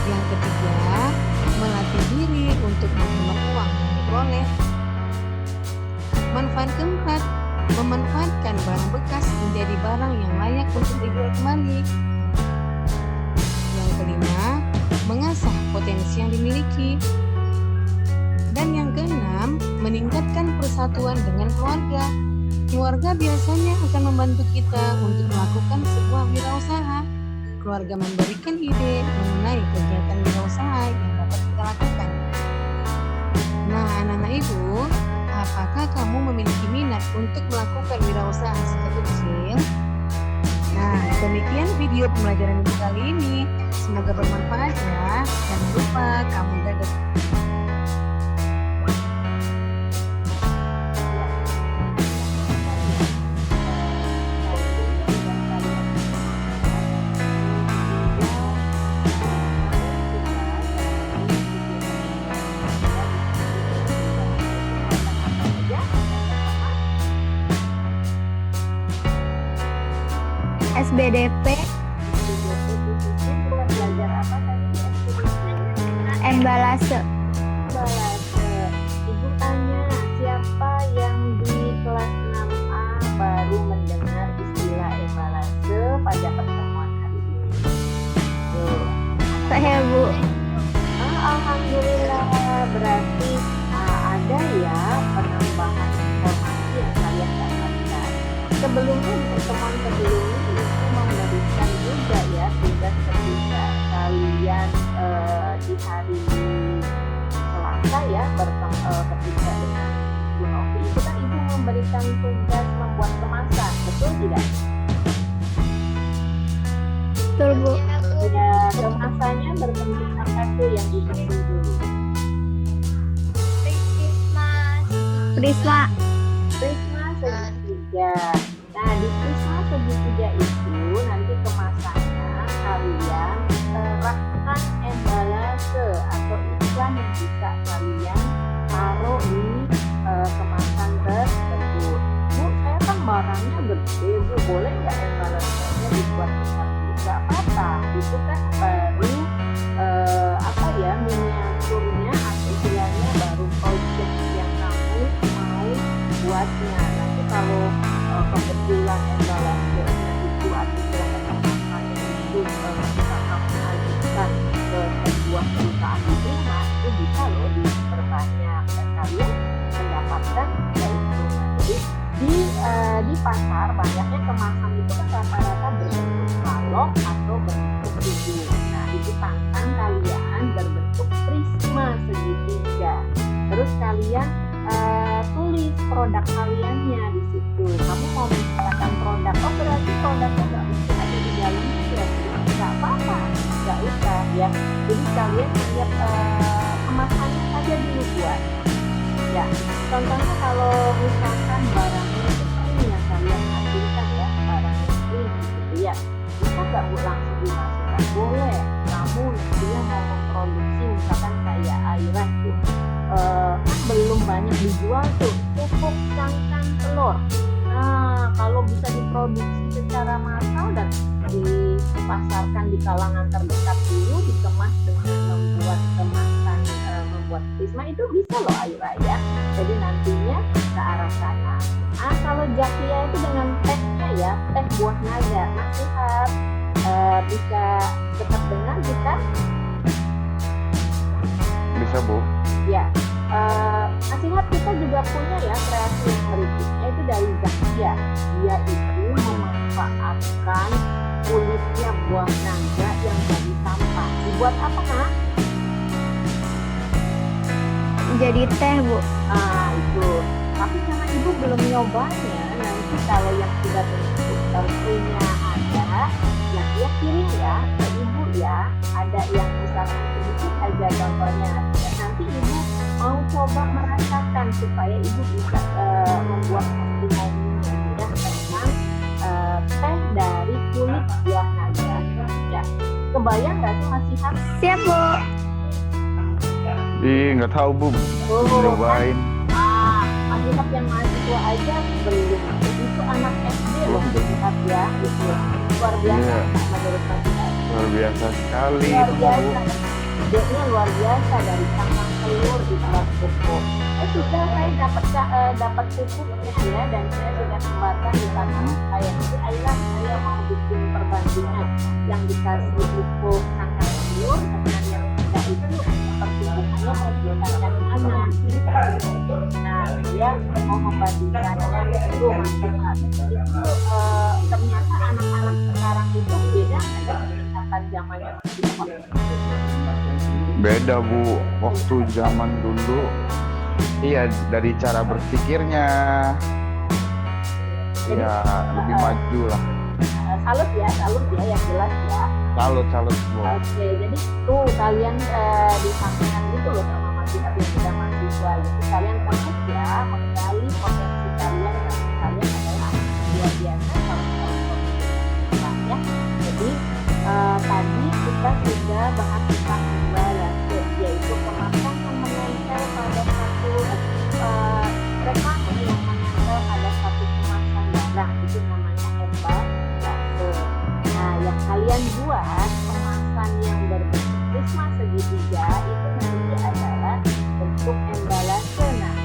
Yang ketiga, melatih diri untuk menghemat uang yang diperoleh. Manfaat keempat, memanfaatkan barang bekas menjadi barang yang layak untuk dijual kembali. Yang kelima, mengasah potensi yang dimiliki. Dan yang keenam, meningkatkan persatuan dengan keluarga. Keluarga biasanya akan membantu kita untuk melakukan sebuah wirausaha. Keluarga memberikan ide mengenai kegiatan wirausaha yang dapat kita lakukan. Nah, anak-anak ibu, apakah kamu memiliki minat untuk melakukan wirausaha sejak kecil? Nah, demikian video pembelajaran ibu kali ini. Semoga bermanfaat ya. Jangan lupa kamu dapat SBDP, Kita belajar apa tadi? embalase. Embalase. Ibu tanya, siapa yang di kelas 6A baru mendengar istilah embalase pada pertemuan hari ini? Tuh. Saya Bu. Alhamdulillah, berarti ada ya penambahan informasi yang kalian dapatkan. Sebelumnya di pertemuan sebelumnya itu memberikan juga ya tugas ketika kalian di hari Selasa ya ketika dengan Bu Novi itu kan ibu memberikan tugas membuat kemasan, betul tidak? Betul Bu. Ya, kemasannya berbentuk apa tuh yang disusun dulu? Prisma. Prisma segitiga. Nah, di prisma segitiga itu nanti kemasannya kalian serahkan embalase atau iklan yang bisa kalian taruh di kemasan tersebut. Bu, saya kan barangnya gede, Bu, boleh nggak embalasenya dibuat besar? Nggak apa-apa, itu kan baru miniaturnya atau istilahnya baru project yang kamu mau buatnya. Nanti kalau kebetulan embalasenya itu atau kemasannya itu bisa kamu ajukan ke sebuah perusahaan di Prisma, itu bisa loh diperbanyak dan kalian mendapatkan keuntungan. Jadi di pasar banyaknya kemasan itu kan rata-rata berbentuk balok atau berbentuk tubuh. Nah, itu tantang kalian berbentuk prisma segitiga. Terus kalian tulis produk kaliannya di situ. Kamu mau menciptakan produk, oh berarti produknya nggak mesti ada di dalamnya ya? Nggak apa-apa, nggak usah ya. Jadi kalian lihat kemasannya saja dulu buat. Ya, contohnya kalau misalkan barangnya itu yang kalian hasilkan ya, barangnya itu gitu ya, bisa nggak Bu langsung dimasukkan? Boleh. Kamu dia mau memproduksi misalkan kayak airan tuh, kan belum banyak dijual tuh, pupuk cangkang telur. Nah, kalau bisa diproduksi secara massal dan dipasarkan di kalangan terdekat dulu, dikemas dengan membuat kemasan membuat prisma, itu bisa loh Ayura ya. Jadi nantinya ke arah sana. Kalau Jakia itu dengan tehnya ya, teh buah naga. Nasihat bisa tetap dengar kita? Bisa Bu. Ya. Nasihat kita juga punya ya kreasi yang berikutnya itu dari Zakia. Dia itu memanfaatkan kulitnya buah naga yang jadi sampah. Dibuat apa nak? Jadi teh Bu. Itu. Tapi karena ibu belum nyobanya, nanti kalau yang sudah bentuk tree-nya ada, yang dia kirim ya ke ibu ya. Ada yang misalkan sedikit aja contohnya. Dan nanti ibu mau coba merasakan supaya ibu bisa membuat testimoninya ya tentang teh dari kulit buah naga. Ya, kebayang nggak sih masih harus? Siap Bu. Nggak tahu Bu. Cobain. Masihab yang mahasiswa aja belum. Itu anak SD loh Masihab ya, gitu. Luar biasa menurut Masihab. Luar biasa sekali Luar itu biasa. Bu. Idenya luar biasa dari cangkang telur dibuat pupuk. Sudah saya dapat pupuknya ya, dan saya sudah kembangkan di tangan saya. Jadi Ayla, saya mau bikin perbandingan yang dikasih pupuk cangkang telur dengan yang tidak itu pertumbuhannya perbedaannya mana. Nah, dia mau membandingkannya itu Masihab. Itu ternyata anak-anak sekarang itu beda dengan peningkatan zamannya Masihab. Beda Bu, waktu zaman dulu iya dari cara berpikirnya Jadi, ya lebih maju lah. Salut ya yang jelas ya. Salut Bu. Oke, jadi tuh kalian disampaikan gitu loh sama Masihab yang sudah mahasiswa. Jadi kalian fokus ya, menggali potensi kalian karena kalian adalah luar biasa kalau ya. Jadi tadi kita sudah bahas tentang embalase, yaitu kemasan yang menempel pada satu reklame yang menempel pada satu kemasan barang, itu namanya embalase. Nah, yang kalian buat kemasan yang berbentuk prisma segitiga itu nanti adalah bentuk embalase. Nah,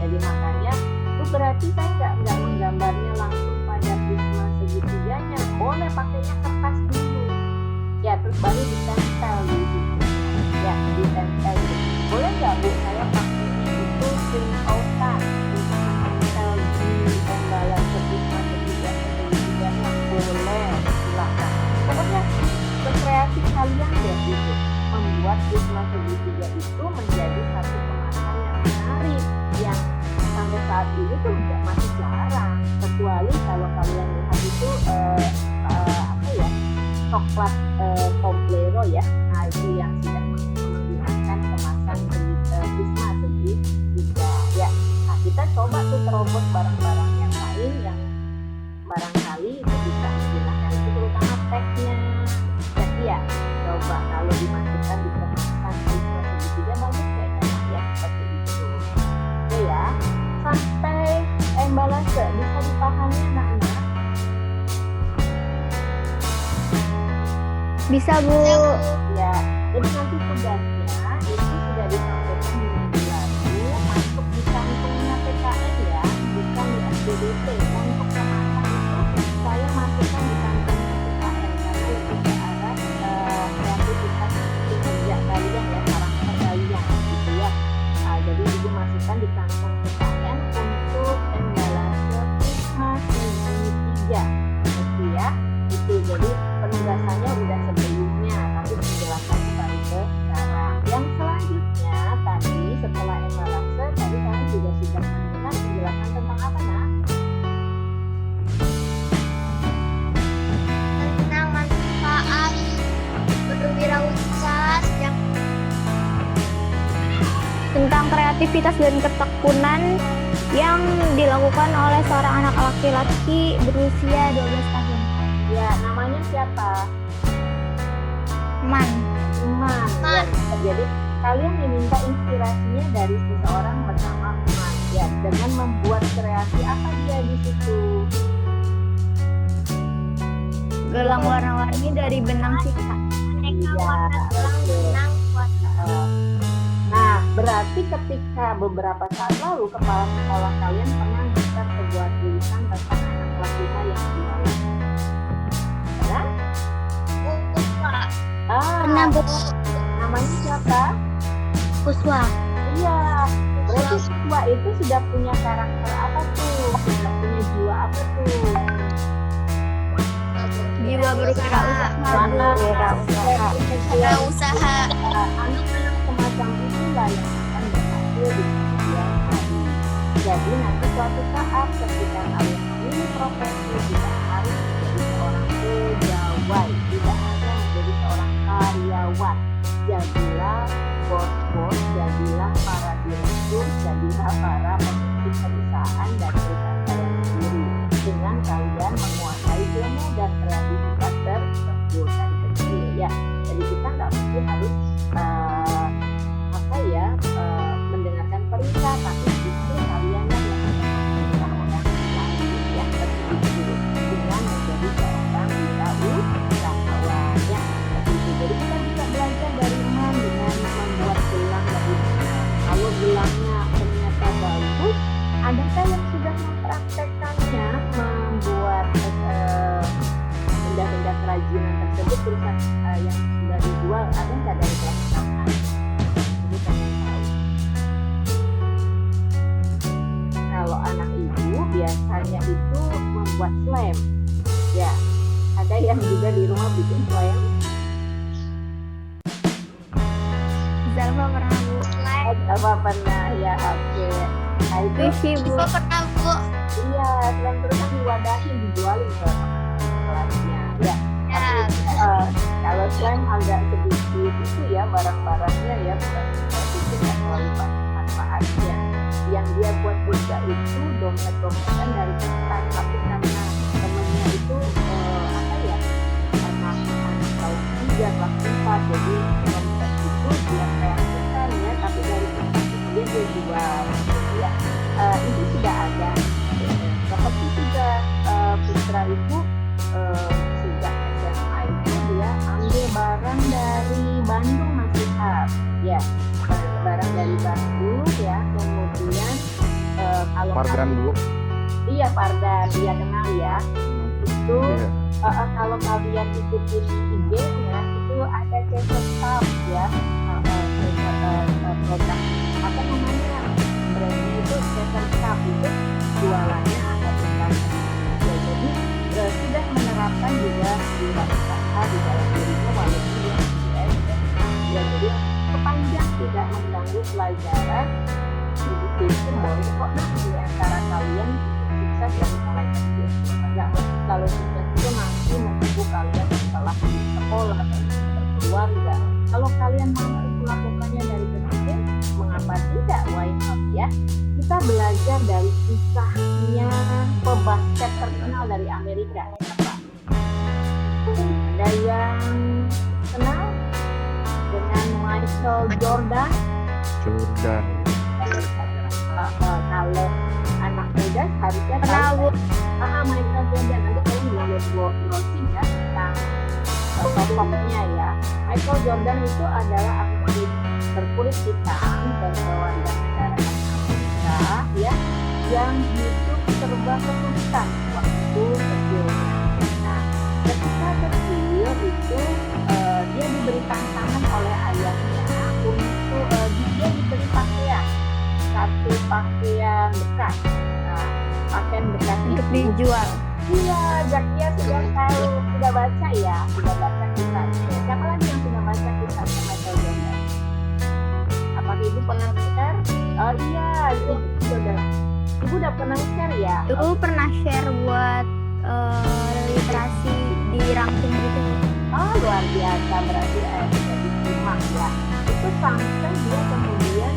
jadi makanya itu berarti saya nggak menggambarnya langsung pada prisma segitiganya. Boleh pakainya kertas dulu. Ya, terus baru ditempel gitu. Ya, ditempel gitu. Boleh nggak Bu, saya pakainya itu simautan untuk menempel di embalase prisma segitiganya? Boleh, silakan. Pokoknya berkreasi kalian deh gitu, membuat prisma segitiga itu menjadi satu kemasan yang menarik, yang sampai saat ini tuh masih jarang, kecuali kalau kalian lihat itu coklat Toblerone ya. Nah, itu yang sudah menggunakan kemasan prisma segitiga ya. Nah, kita coba tuh terobos barang-barang yang lain yang kalau dimasukkan di kemasan siswa segitiga bagus kayaknya ya seperti itu. Oke ya, sampai embalase bisa dipahami anak-anak? Bisa, Bu. Ya, jadi nanti tugasnya itu sudah disampaikan di minggu lalu, masuk di kantongnya PKN ya, bukan di SBDP. Untuk kemasan itu saya masukkan di kantongnya PKN karena lebih ke arah kreativitas kinerja kalian ya, karakter kalian gitu ya. Jadi ibu masukkan di kantong PKN untuk embalase Prisma segitiga, gitu ya. Itu jadi penugasannya udah sebelumnya, tapi penjelasannya baru ke sekarang. Yang selanjutnya tadi setelah embalase tadi kalian juga sudah mendengar penjelasan tentang apa nak? Tentang manfaat berwirausaha sejak Tentang kreativitas dan ketekunan yang dilakukan oleh seorang anak laki-laki berusia 12 tahun. Ya, namanya siapa? Man. Iman. Ya, jadi kalian diminta inspirasinya dari seseorang bernama Iman ya, dengan membuat kreasi apa dia di situ? Gelang warna-warni dari benang sisa. aneka Iya, warna gelang oke. benang warna. Nah, berarti ketika beberapa saat lalu kepala sekolah kalian pernah bisa sebuah tulisan tentang anak kelas 5 yang jualan. Pernah? Pernah, Bu. Namanya siapa? Puswa. Iya, berarti Puswa itu sudah punya karakter apa tuh? Sudah punya jiwa apa tuh? Jiwa berwirausaha. Usaha. Anak-anak semacam itulah yang akan berhasil di kemudian hari. Jadi nanti suatu saat ketika kalian memilih profesi tidak harus menjadi seorang pegawai, tidak hanya menjadi seorang karyawan. Jadilah bos-bos, jadilah para direktur, jadilah para pemimpin perusahaan dan perusahaan kalian sendiri dengan kalian menguasai ilmu dan kreativitas tersebut dari kecil ya. Jadi kita nggak mesti harus mendengarkan perintah, tapi justru kalian yang akan memerintah orang lain ya, seperti itu dengan menjadi seorang wirausahawan ya, seperti itu. Jadi kita bisa belajar dari Man dengan membuat gelang dari benang. Kalau gelangnya ternyata bagus, adakah yang sudah mempraktekkannya membuat benda-benda kerajinan tersebut tulisan yang sudah dijual, ada nggak dari kelas 6? Ini saya tahu. Kalau anak ibu biasanya itu membuat slam ya, ada yang juga di rumah bikin slam. Zalfa pernah, Bu. Apa pernah ya? Oke. Nah itu Vivi, Bu. Pernah, Bu. iya, slam terus kan diwadahin, dijualin ke kelasnya ya. Ya. Kalau slam agak sedikit itu ya barang-barangnya ya, bukan sedikit ya, terlalu banyak manfaatnya. Yang dia buat juga itu dompet-dompetan dari kertas, tapi karena temennya itu anak tahun 3 kelas 4, jadi dompet itu dia kreasikan ya, tapi dari kertas kemudian dia jual gitu ya. Itu sudah ada. Seperti juga Putra itu sejak SMA itu dia ambil barang dari Bandung Mas Ihab ya, barang dari Bandung ya, kemudian kalau Pardan Bu. iya Pardan dia kenal ya itu. Iya. Kalau kalian ikutin IG-nya itu ada Cesar Cup ya, produk apa namanya, brandnya itu Cesar Cup, itu jualannya ada di sana ya. Jadi sudah menerapkan juga wirausaha di dalam dirinya walaupun dia masih SMA ya. Jadi sepanjang tidak mengganggu pelajaran, ibu pikir boleh kok di antara kalian sukses dari mulai kecil. Enggak, kalau sukses itu nanti menunggu kalian setelah di sekolah atau berkeluarga. Kalau kalian mampu melakukannya dari kecil, mengapa tidak? Why not ya? Kita belajar dari kisahnya pebasket terkenal dari Amerika. Siapa? Ada yang kenal? Michael Jordan. Jordan. Kalau anak muda harusnya Pernah, tahu Bu. Michael Jordan. Nanti kalian boleh browsing ya tentang sosoknya ya. Michael Jordan itu adalah atlet berkulit hitam berkeluarga negara Amerika ya, yang hidup serba kesulitan waktu kecilnya. Nah, ketika kecil itu dia diberi tantangan oleh ayahnya untuk dia diberi pakaian, satu pakaian bekas. Nah, pakaian bekas Untuk itu dijual. iya, Zakia sudah tahu, sudah baca ya, sudah baca kisahnya. Siapa lagi yang sudah baca kisahnya Michael Jordan? Apakah ibu pernah share? Oh iya, ibu udah pernah share ya? Dulu pernah share buat literasi di ranking gitu. Oh luar biasa, berarti jadi simak ya. Itu sampai dia kemudian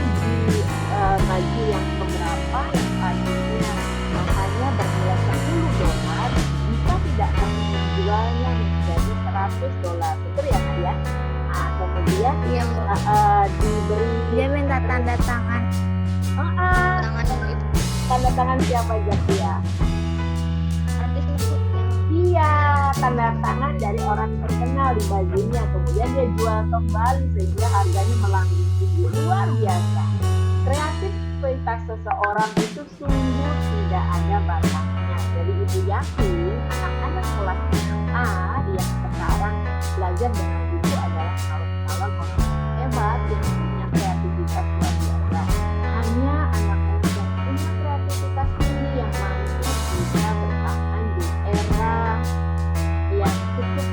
di baju yang keberapa yang tadinya namanya bernilai $10 bisa tidak menjualnya menjadi $100, betul ya Kak ya? Nah, kemudian Iya, Bu. diberi Dia minta tanda tangan. tanda tangan siapa Zakia? Artis itu yang Iya, tanda tangan dari orang terkenal di bajunya. Kemudian dia jual kembali sehingga harganya melambung tinggi. Luar biasa. Kreativitas seseorang itu sungguh tidak ada batasnya. Jadi ibu yakin anak-anak kelas A yang sekarang belajar dengan buku adalah calon-calon orang hebat yang punya kreativitas luar biasa. Hanya anak-anak yang punya kreativitas tinggi yang mampu bisa bertahan di era yang cukup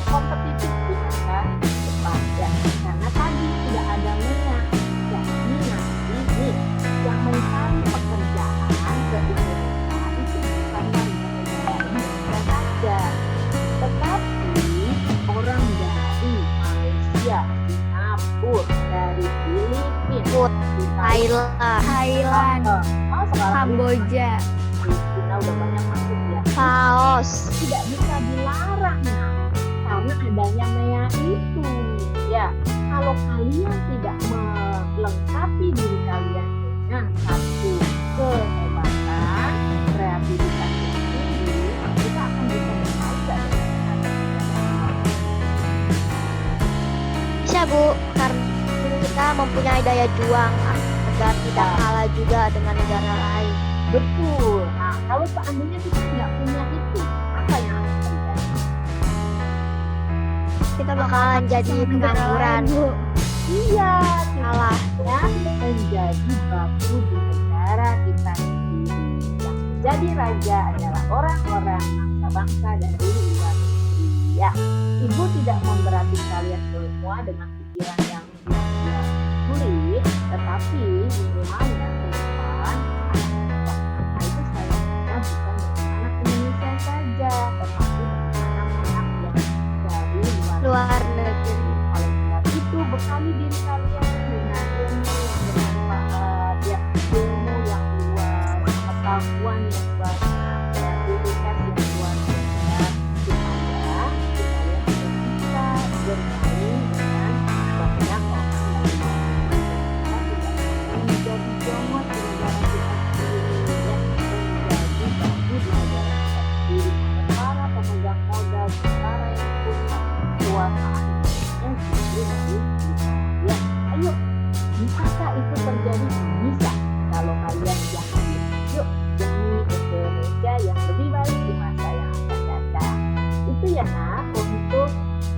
kompetitif di masa depan ya. Karena tadi tidak ada minat. Jadi nanti nih yang mencari pekerjaan ke Indonesia itu bukan warga negara Indonesia saja, tetapi orang dari Malaysia, Singapura, dari Filipina, di Thailand, sekarang Kamboja. Filipina udah banyak masuk ya. Laos. Tidak bisa dilarang karena adanya MEA itu ya. Kalau kalian tidak melengkapi diri kalian dengan satu kehebatan, kreativitas yang tinggi, kita akan bisa bersaing dengan anak-anak. Bisa Bu, karena kita mempunyai daya juang agar tidak kalah juga dengan negara lain. Betul. Nah, kalau seandainya kita nggak punya itu, apa yang akan terjadi? Kita bakalan jadi pengangguran. Bu. Iya, Kalah. kita menjadi baku di negara kita sendiri. Yang menjadi raja adalah orang-orang bangsa-bangsa dari luar negeri. Ya, ibu tidak memberati kalian semua dengan pikiran yang sulit, tetapi minimalnya ke depan anak-anak itu sayangnya bukan dengan anak Indonesia saja, tetapi dengan anak-anak yang dari Luar negeri. oleh sebab itu bekali diri kalian dengan ilmu yang bermanfaat, ya, ilmu yang luas, pengetahuan yang banyak, kreativitas yang luar biasa, supaya kalian bisa bermain dengan banyak orang lain. Kita tidak mau menjadi jongos di negara kita sendiri, ya, menjadi baku di negara kita sendiri. Para pemegang modal, para yang punya kekuasaan yang justru dari kita. Ya, ayo, bisakah itu terjadi? Bisa, kalau kalian yakin. Yuk, demi Indonesia yang lebih baik di masa yang akan datang. Itu ya nak, untuk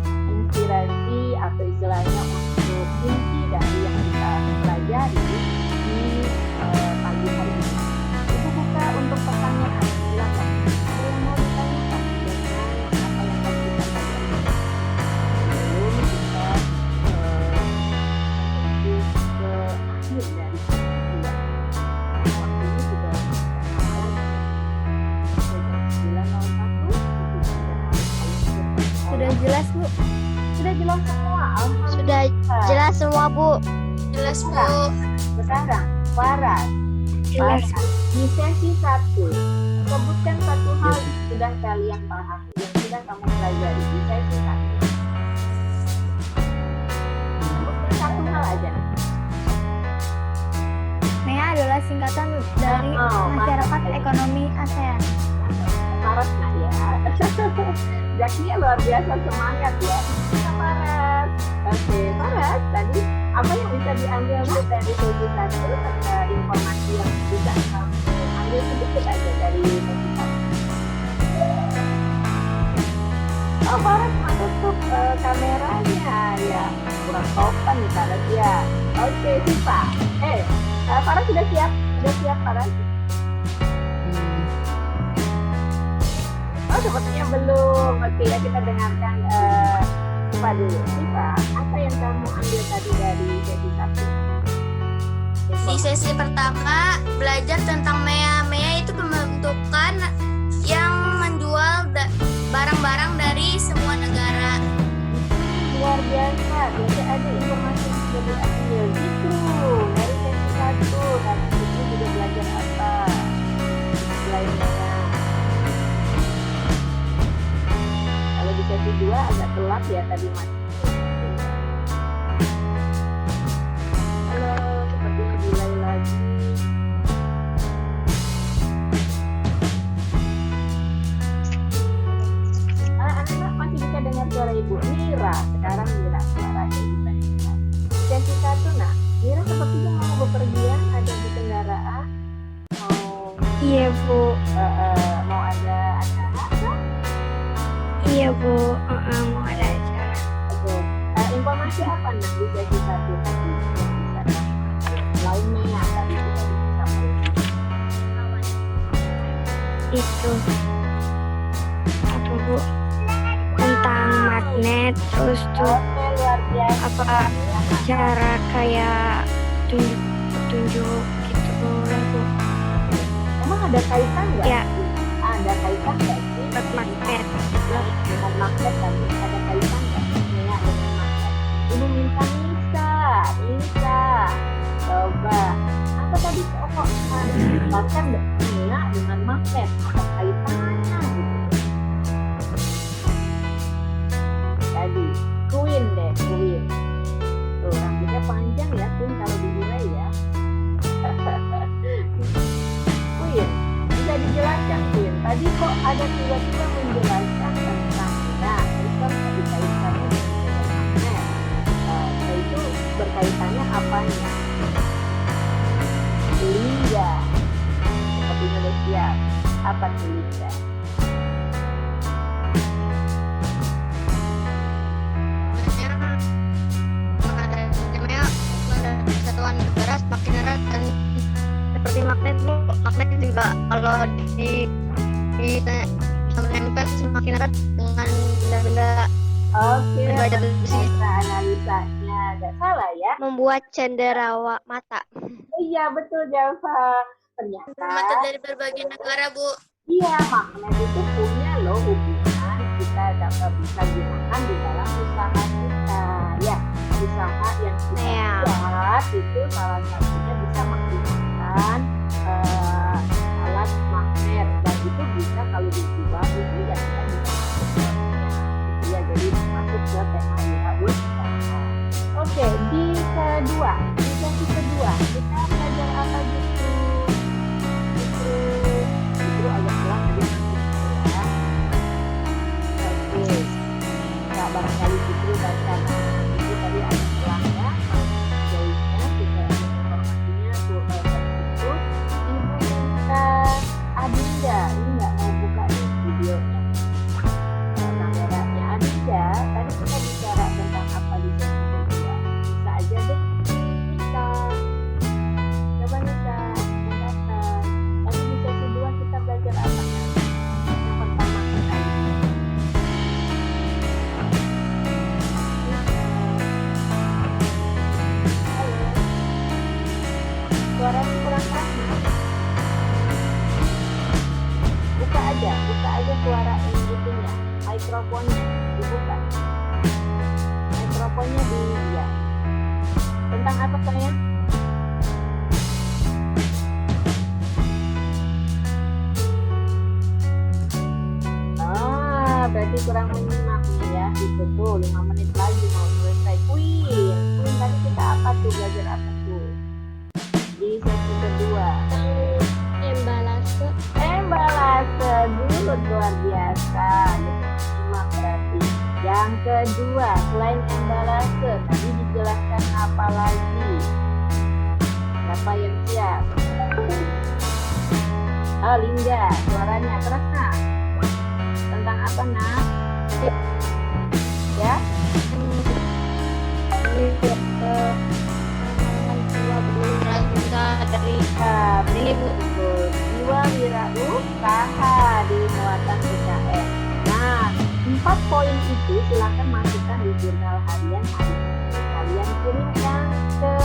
inspirasi atau istilahnya untuk inti dari yang kita pelajari di pagi hari ini. Ibu buka untuk pertanyaan, silakan. Ada yang mau ditanyakan dengan apa yang tadi kita pelajari? Sebelum kita menuju ke akhir dari kedua. Waktunya sudah malam. Sudah 9.01. Sudah jelas, Bu. Sudah jelas semua. Sudah jelas semua Bu. Jelas Bu. Sekarang Farah, Jelas. di sesi 1 sebutkan satu hal yang sudah kalian pahami, yang sudah kamu pelajari di sesi 1. Sebutkan Ekonomi ASEAN. Paras nah ya. Jakinya luar biasa semangat ya. Paras. Oke, Paras tadi apa yang bisa diambil Mas dari sesi 1 informasi yang bisa kamu ambil sedikit aja dari sesi 1. Oh, Paras tutup kameranya ya. Kurang sopan nih Paras ya. Oke, Siva. Paras sudah siap? Sudah siap Paras? Oh, sepertinya belum. Oke, ya kita dengarkan Siva dulu. Siva, apa yang kamu ambil tadi dari sesi 1? Di sesi pertama belajar tentang MEA. MEA itu pembentukan yang menjual barang-barang dari semua negara. Luar biasa. Jadi ada informasi yang sudah diambil gitu dari sesi 1. Dan itu juga belajar apa selain MEA. Kalau di sesi 2 agak telat ya tadi Mas. Halo, sepertinya delay lagi. Anak-anak masih bisa dengar suara Ibu Mira. Sekarang Mira suaranya bisa dengar. Sesi 1 nah, Mira sepertinya mau bepergian, ada di kendaraan. Iya Bu. Mau ada acara apa? Iya Bu. Mau ada acara. Oke. Informasi apa nah di sesi 1 tadi yang bisa lainnya tadi kita bisa Itu apa Bu? Tentang magnet, terus tuh Oke, luar biasa. apa cara kayak tunjuk gitu lah Bu. Emang ada kaitan nggak? Ya. Ada kaitan nggak sih? Buat magnet. Dengan magnet tadi ada kaitan nggak? Ya, dengan magnet. Ibu minta Nisa. Coba. Apa tadi kok bahkan Nina dengan magnet? Apa kaitannya gitu? Tadi Queen. Tuh rambutnya panjang ya Queen kalau dimulai ya. Queen, bisa dijelaskan Queen. Tadi kok ada tiba-tiba menjelaskan tentang itu bisa dikaitkannya dengan magnet. Itu berkaitannya apanya? Lingga. Seperti Indonesia. Apa itu lingga? Satuan negara semakin erat dan seperti magnet Bu. Magnet juga kalau di menempel semakin erat dengan benda-benda Oke, berbeda besi. analisanya nggak salah ya? Membuat cenderawat mata. Iya betul Java. Ternyata Mata dari berbagai negara Bu. iya magnet itu punya loh hubungan kita dapat bisa gunakan di dalam usaha kita ya. Usaha yang kita Iya. buat itu salah satunya bisa menggunakan alat magnet dan itu bisa kalau diubah itu ya kita bisa masuk ke ya jadi masuk ke tema wirausaha. Oke, di sesi kedua kita belajar apa gitu? Justru agak pelan tadi ya. Oke, nah, barangkali justru baca itu tadi agak pelan ya. Jauhnya kita informasinya tertutup. Ibu minta Adinda, ini nggak mau buka nih videonya. Kameranya Adinda, tadi kita bicara tentang apa di sesi kedua. Bisa aja deh. Bisa. Coba Nisa, mencatat. Tadi di sesi 2 kita belajar apa ya? Yang pertama kita halo. Suaranya kurang keras Mas. Buka aja suara itunya, mikrofonnya dibuka. Mikrofonnya ya. Tentang apa sayang? Berarti kurang menyimak nih ya. Itu tuh 5 menit lagi mau selesai. Queen tadi kita apa tuh, belajar apa tuh di sesi kedua? Embalase. kedua, selain embalase, tadi dijelaskan apa lagi? Siapa yang siap? Oh, Lingga, suaranya keras nak? Tentang apa nak? Ya? Jiwa wirausaha di muatan UKM. Nah, 4 poin itu silakan masukkan di jurnal harian hari ini. Kalian kirimkan ke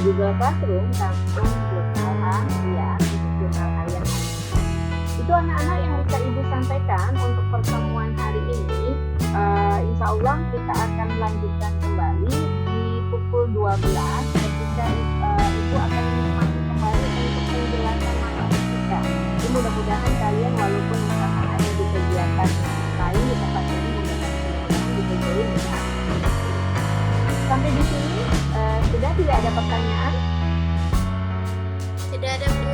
Google Classroom langsung jurnal ya, jurnal harian hari ini. Itu anak-anak yang bisa Ibu sampaikan untuk pertemuan hari ini. Insya Allah kita akan lanjutkan kembali di pukul 12 ketika Ibu akan menikmati kembali untuk penjelasan matematika. Jadi mudah-mudahan kalian walaupun misalkan ada di kegiatan lain di tempat ini, mudah-mudahan bisa join ya. Sampai di sini sudah tidak ada pertanyaan? Tidak ada Bu.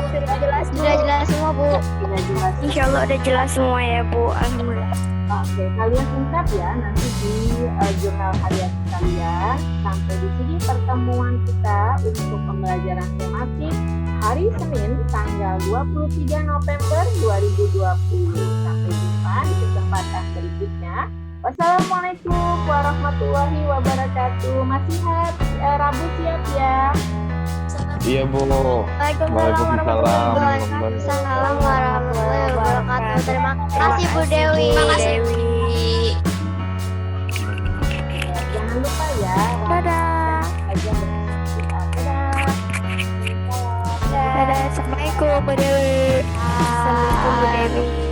Sudah jelas semua Bu. Sudah jelas. Insya Allah udah jelas semua ya Bu. Alhamdulillah. Oke, kalian singkat ya nanti di jurnal harian kalian. Sampai di sini pertemuan kita untuk pembelajaran tematik hari Senin tanggal 23 November 2020. Sampai jumpa di kesempatan berikutnya. Wassalamualaikum warahmatullahi wabarakatuh. Masih Rabu siap ya? Iya Bu. Waalaikumsalam warahmatullahi wabarakatuh. Waalaikumsalam warahmatullahi wabarakatuh. Terima kasih Bu Dewi. Terima kasih. Jangan lupa ya. Dadah. Aja kita. Dadah. Dadah. Assalamualaikum Bu Dewi. Assalamualaikum Bu Dewi.